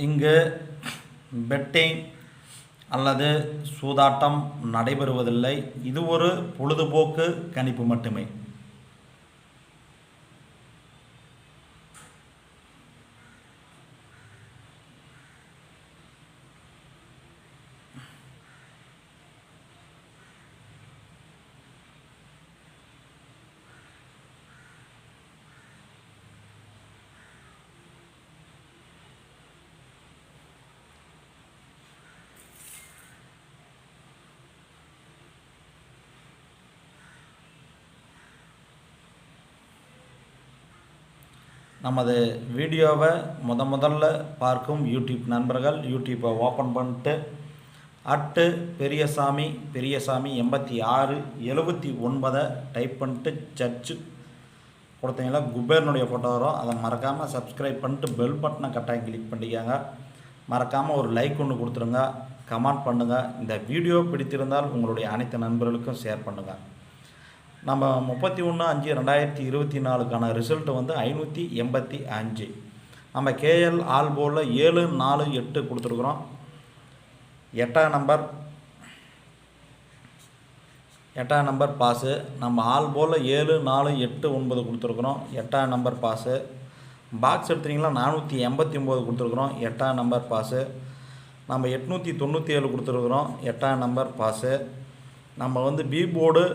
இங்கு பெட்டிங் அல்லது சூதாட்டம் நடைபெறுவதில்லை. இது ஒரு பொழுதுபோக்கு கணிப்பு மட்டுமே. நமது வீடியோவை முதல்ல பார்க்கும் யூடியூப் நண்பர்கள் யூடியூப்பை ஓப்பன் பண்ணிட்டு பெரியசாமி 8679 டைப் பண்ணிட்டு சர்ச்சு கொடுத்தீங்களா குபேரனுடைய ஃபோட்டோ வரும். அதை மறக்காமல் சப்ஸ்கிரைப் பண்ணிட்டு பெல் பட்டனை கட்டாயம் கிளிக் பண்ணிக்காங்க. மறக்காமல் ஒரு லைக் ஒன்று கொடுத்துருங்க, கமெண்ட் பண்ணுங்கள். இந்த வீடியோ பிடித்திருந்தால் உங்களுடைய அனைத்து நண்பர்களுக்கும் ஷேர் பண்ணுங்கள். நம்ம 31/5/2024 ரிசல்ட் வந்து 585. நம்ம கேஎல் ஆல் போர்டில் 748 கொடுத்துருக்குறோம். 8ஆம் நம்பர் பாஸு. நம்ம ஆல் போர்டில் 7489 கொடுத்துருக்குறோம். 8ஆம் நம்பர் பாஸு. பாக்ஸ் எடுத்துட்டிங்கன்னா 489 கொடுத்துருக்குறோம். 8ஆம் நம்பர் பாஸு. நம்ம 897 கொடுத்துருக்குறோம். 8ஆம் நம்பர் பாஸு. நம்ம வந்து பி போர்டு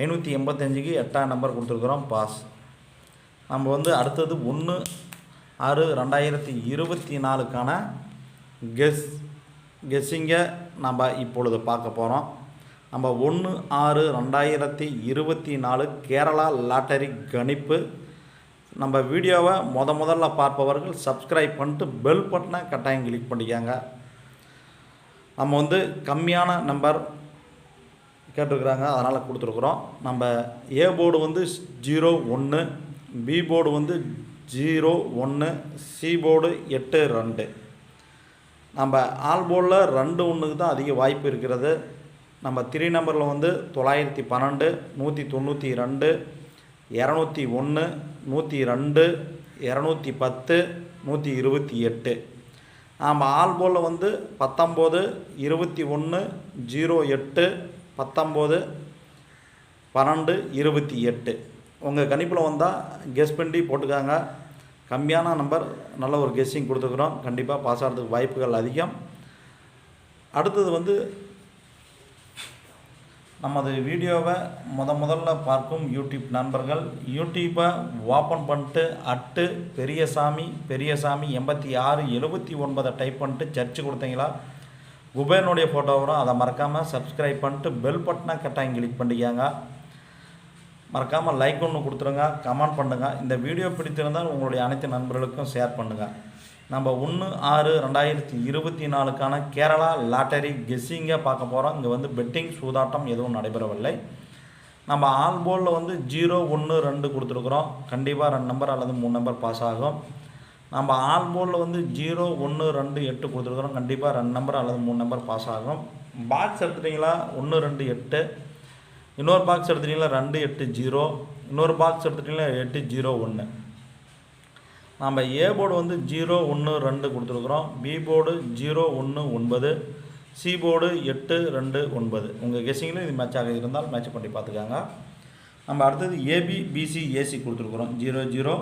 585க்கு 8ஆம் நம்பர் கொடுத்துருக்குறோம், பாஸ். நம்ம வந்து அடுத்தது 1/6/2024 கெஸ்ஸிங்கை நம்ம இப்பொழுது பார்க்க போகிறோம். நம்ம 1/6/2024 கேரளா லாட்டரி கணிப்பு. நம்ம வீடியோவை முதல்ல பார்ப்பவர்கள் சப்ஸ்கிரைப் பண்ணிட்டு பெல் பட்டனை கட்டாயம் கிளிக் பண்ணிக்காங்க. நம்ம வந்து கம்மியான நம்பர் கேட்டுருக்குறாங்க, அதனால் கொடுத்துருக்குறோம். நம்ம ஏ போர்டு வந்து 01, பி போர்டு வந்து 01, சி போர்டு 82. நம்ம ஆல் போர்டில் 2-1க்கு தான் அதிக வாய்ப்பு இருக்கிறது. நம்ம 3 நம்பரில் வந்து 912, 192, 201, 102, 210, 128. நம்ம ஆல் போர்டில் வந்து 19, 21, 08, 19, 12, 28. உங்கள் கணிப்பில் வந்தால் கெஸ் பண்ணி போட்டுக்காங்க. கம்மியான நம்பர் நல்ல ஒரு கெஸ்ஸிங் கொடுத்துக்கிறோம். கண்டிப்பாக பாஸ் ஆகிறதுக்கு வாய்ப்புகள் அதிகம். அடுத்தது வந்து நமது வீடியோவை முதல்ல பார்க்கும் யூடியூப் நண்பர்கள் யூடியூப்பை ஓப்பன் பண்ணிட்டு பெரியசாமி 8679 டைப் பண்ணிட்டு சர்ச்சு கொடுத்தீங்களா குபேரனுடைய ஃபோட்டோ வரும். அதை மறக்காமல் சப்ஸ்கிரைப் பண்ணிட்டு பெல் பட்டனை கட்டாயம் கிளிக் பண்ணிக்காங்க. மறக்காமல் லைக் ஒன்று கொடுத்துருங்க, கமெண்ட் பண்ணுங்கள். இந்த வீடியோ பிடித்திருந்தால் உங்களுடைய அனைத்து நண்பர்களுக்கும் ஷேர் பண்ணுங்கள். நம்ம 1/6/2024 கேரளா லாட்டரி கெஸ்ஸிங்கை பார்க்க போகிறோம். இங்கே வந்து பெட்டிங் சூதாட்டம் எதுவும் நடைபெறவில்லை. நம்ம ஆல் போர்டில் வந்து 0, 1, 2 கொடுத்துருக்குறோம். கண்டிப்பாக 2 நம்பர் அல்லது 3 நம்பர் பாஸ் ஆகும். நம்ம ஆல் போர்டில் வந்து 0, 1, 2, 8 கொடுத்துருக்குறோம். கண்டிப்பாக 2 நம்பர் அல்லது 3 நம்பர் பாஸ் ஆகும். பாக்ஸ் எடுத்துட்டிங்களா 1, 2, 8. இன்னொரு பாக்ஸ் எடுத்துட்டிங்களா 2, 8, 0. இன்னொரு பாக்ஸ் எடுத்துட்டிங்களா 8, 0, 1. நம்ம ஏ போர்டு வந்து 0, 1, 2 கொடுத்துருக்குறோம். B board 0, 1, 9, C board 8, 2, 9. உங்கள் கெஸ்ஸிங்கில் இது மேட்சாக இருந்தால் மேட்ச் பண்ணி பார்த்துக்காங்க. நம்ம அடுத்தது ஏபி, பிசி, ஏசி கொடுத்துருக்குறோம். 0, 0,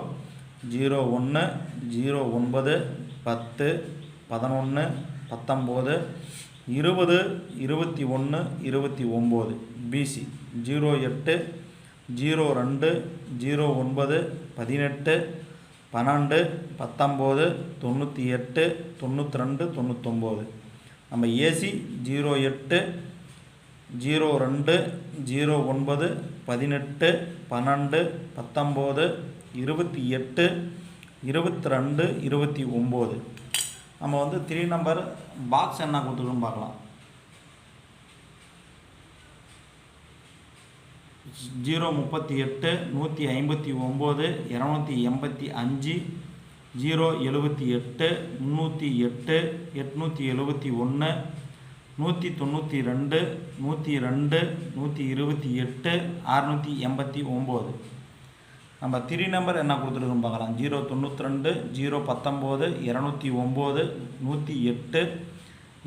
0, 1, 0, 9, 10, 11, 19, 20, 21, 29. பிசி 08, 02, 09, 18, 12, 19, 98, 92, 99. நம்ம ஏசி 08, 02, 09, 18, 12, 19, 28, 22, 29. நம்ம வந்து 3 நம்பர் பாக்ஸ் என்ன கொடுத்துருக்கோன்னு பார்க்கலாம். 038, 159, 285, 078, 308, 871, 192, 102, 128, 689. நம்ம 3 நம்பர் என்ன கொடுத்துருக்கோம் பார்க்கலாம். 092 019 209 108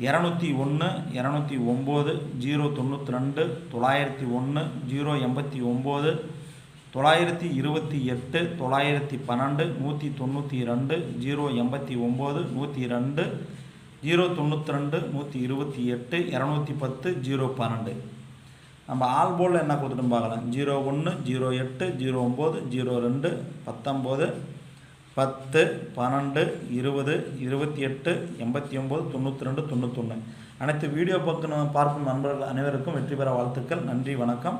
201 209 092 901 089 928 912 192 089 102 092 128 210 012. நம்ம ஆல் போர்டில் என்ன கொடுத்துட்டு பார்க்கலாம். 01 08 09 02 19 10 12 20 28 89 92 91. அனைத்து வீடியோ பார்க்கும் நண்பர்கள் அனைவருக்கும் வெற்றி பெற வாழ்த்துக்கள். நன்றி, வணக்கம்.